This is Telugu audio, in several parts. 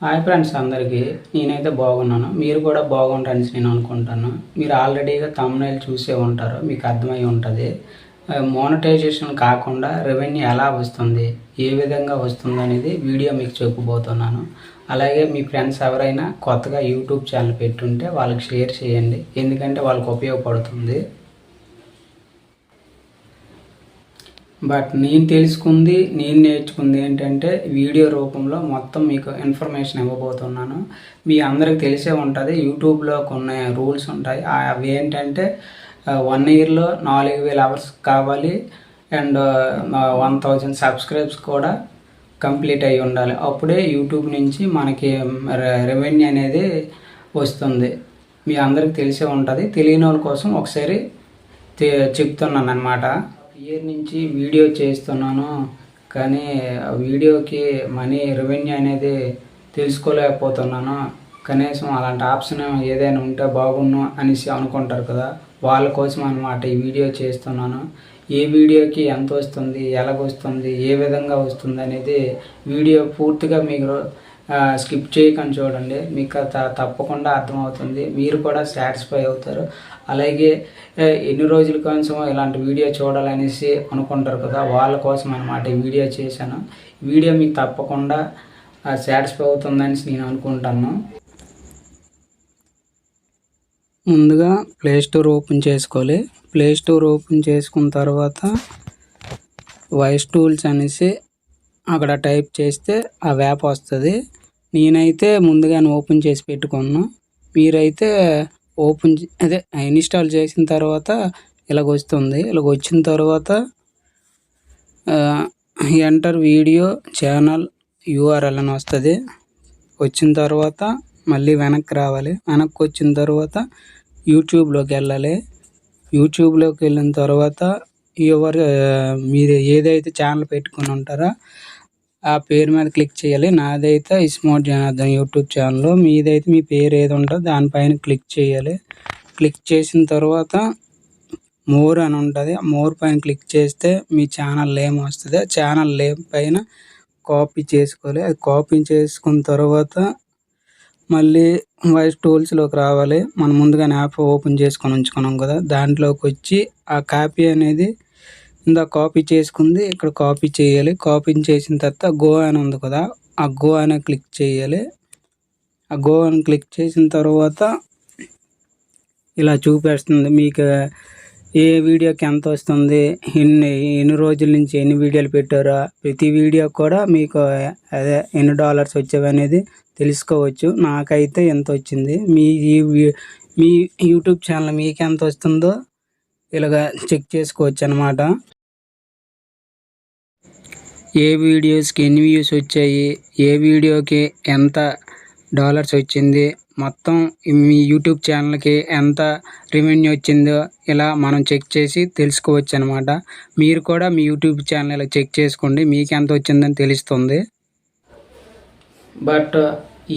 హాయ్ ఫ్రెండ్స్ అందరికీ. నేనైతే బాగున్నాను. మీరు కూడా బాగుంటారని నేను అనుకుంటాను. మీరు ఆల్రెడీగా థంబ్‌నెయిల్ చూసే ఉంటారు. మీకు అర్థమై ఉంటుంది. మోనటైజేషన్ కాకుండా రెవెన్యూ ఎలా వస్తుంది, ఏ విధంగా వస్తుందనేది వీడియో మీకు చెప్పబోతున్నాను. అలాగే మీ ఫ్రెండ్స్ ఎవరైనా కొత్తగా యూట్యూబ్ ఛానల్ పెట్టుంటే వాళ్ళకి షేర్ చేయండి. ఎందుకంటే వాళ్ళకి ఉపయోగపడుతుంది. బట్ నేను తెలుసుకుంది, నేను నేర్చుకుంది ఏంటంటే వీడియో రూపంలో మొత్తం మీకు ఇన్ఫర్మేషన్ ఇవ్వబోతున్నాను. మీ అందరికి తెలిసే ఉంటుంది, యూట్యూబ్లో కొన్ని రూల్స్ ఉంటాయి. అవి ఏంటంటే 1 ఇయర్లో 4000 అవర్స్ కావాలి అండ్ 1000 సబ్స్క్రైబ్స్ కూడా కంప్లీట్ అయి ఉండాలి. అప్పుడే యూట్యూబ్ నుంచి మనకి రెవెన్యూ అనేది వస్తుంది. మీ అందరికి తెలిసే ఉంటుంది. తెలియని వాళ్ళ కోసం ఒకసారి చెప్తున్నాను అన్నమాట. ఇయర్ నుంచి వీడియో చేస్తున్నాను, కానీ వీడియోకి మనీ రెవెన్యూ అనేది తెలుసుకోలేకపోతున్నాను. కనీసం అలాంటి ఆప్షన్ ఏదైనా ఉంటే బాగుండు అనేసి అనుకుంటారు కదా, వాళ్ళ కోసం అన్నమాట ఈ వీడియో చేస్తున్నాను. ఏ వీడియోకి ఎంత వస్తుంది, ఎలాగొస్తుంది, ఏ విధంగా వస్తుంది అనేది వీడియో పూర్తిగా మీకు స్కిప్ చేయకుండా చూడండి. మీకు తప్పకుండా అర్థమవుతుంది. మీరు కూడా సాటిస్ఫై అవుతారు. అలాగే ఎన్ని రోజుల కోసం ఇలాంటి వీడియో చూడాలనేసి అనుకుంటారు కదా, వాళ్ళ కోసం అన్నమాట ఈ వీడియో చేశాను. వీడియో మీకు తప్పకుండా సాటిస్ఫై అవుతుందని నేను అనుకుంటాను. ముందుగా ప్లే స్టోర్ ఓపెన్ చేసుకోవాలి. ప్లే స్టోర్ ఓపెన్ చేసుకున్న తర్వాత వాయిస్ టూల్స్ అనేసి అక్కడ టైప్ చేస్తే ఆ యాప్ వస్తుంది. నేనైతే ముందుగానే ఓపెన్ చేసి పెట్టుకున్నాను. మీరైతే ఇన్స్టాల్ చేసిన తర్వాత ఇలాగ వస్తుంది. ఇలాగ వచ్చిన తర్వాత ఎంటర్ వీడియో ఛానల్ యూఆర్ఎల్ అని వస్తుంది. వచ్చిన తర్వాత మళ్ళీ వెనక్కి రావాలి. వెనక్కి వచ్చిన తర్వాత యూట్యూబ్లోకి వెళ్ళాలి. యూట్యూబ్లోకి వెళ్ళిన తర్వాత మీరు ఏదైతే ఛానల్ పెట్టుకుని ఉంటారో ఆ పేరు మీద క్లిక్ చేయాలి. నాదైతే స్మార్ట్ జనార్దన్ యూట్యూబ్ ఛానల్. మీదైతే మీ పేరు ఏది ఉంటుందో దానిపైన క్లిక్ చేయాలి. క్లిక్ చేసిన తర్వాత మోర్ అని ఉంటుంది. మోర్ పైన క్లిక్ చేస్తే మీ ఛానల్ నేమ్ వస్తుంది. ఛానల్ నేమ్ పైన కాపీ చేసుకోవాలి. అది కాపీ చేసుకున్న తర్వాత మళ్ళీ వాయిస్ టూల్స్లోకి రావాలి. మనం ముందుగానే యాప్ ఓపెన్ చేసుకొని ఉంచుకున్నాం కదా, దాంట్లోకి వచ్చి ఆ కాపీ అనేది కాపీ చేసుకుంది ఇక్కడ కాపీ చేయాలి. కాపీ చేసిన తర్వాత గో అని ఉంది కదా, ఆ గో అని క్లిక్ చేయాలి. ఆ గో అని క్లిక్ చేసిన తర్వాత ఇలా చూపిస్తుంది మీకు ఏ వీడియోకి ఎంత వస్తుంది, ఎన్ని రోజుల నుంచి ఎన్ని వీడియోలు పెట్టారో ప్రతి వీడియో కూడా మీకు ఎన్ని డాలర్స్ వచ్చేవి అనేది తెలుసుకోవచ్చు. నాకైతే ఎంత వచ్చింది, మీ యూట్యూబ్ ఛానల్ మీకు ఎంత వస్తుందో ఇలాగ చెక్ చేసుకోవచ్చు అన్నమాట. ఏ వీడియోస్కి ఎన్ని వ్యూస్ వచ్చాయి, ఏ వీడియోకి ఎంత డాలర్స్ వచ్చింది, మొత్తం మీ యూట్యూబ్ ఛానల్కి ఎంత రెవెన్యూ వచ్చిందో ఇలా మనం చెక్ చేసి తెలుసుకోవచ్చు అనమాట. మీరు కూడా మీ యూట్యూబ్ ఛానల్ ఇలా చెక్ చేసుకోండి, మీకు ఎంత వచ్చిందని తెలుస్తుంది. బట్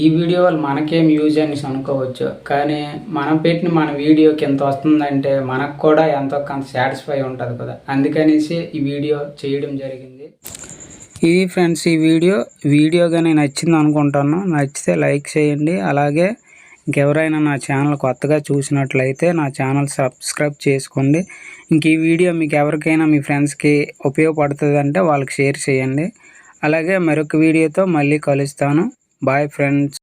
ఈ వీడియో వల్ల మనకేం యూజ్ అనేసి అనుకోవచ్చు, కానీ మనం పెట్టిన మన వీడియోకి ఎంత వస్తుందంటే మనకు కూడా ఎంతో కొంత సాటిస్ఫై ఉంటుంది కదా, అందుకనేసి ఈ వీడియో చేయడం జరిగింది. ఇది ఫ్రెండ్స్ ఈ వీడియోగానే నచ్చింది అనుకుంటాను. నచ్చితే లైక్ చేయండి. అలాగే ఇంకెవరైనా నా ఛానల్ కొత్తగా చూసినట్లయితే నా ఛానల్ సబ్స్క్రైబ్ చేసుకోండి. ఇంక ఈ వీడియో మీకు ఎవరికైనా మీ ఫ్రెండ్స్కి ఉపయోగపడుతుంది అంటే వాళ్ళకి షేర్ చేయండి. అలాగే మరొక వీడియోతో మళ్ళీ కలుస్తాను. Bye friends.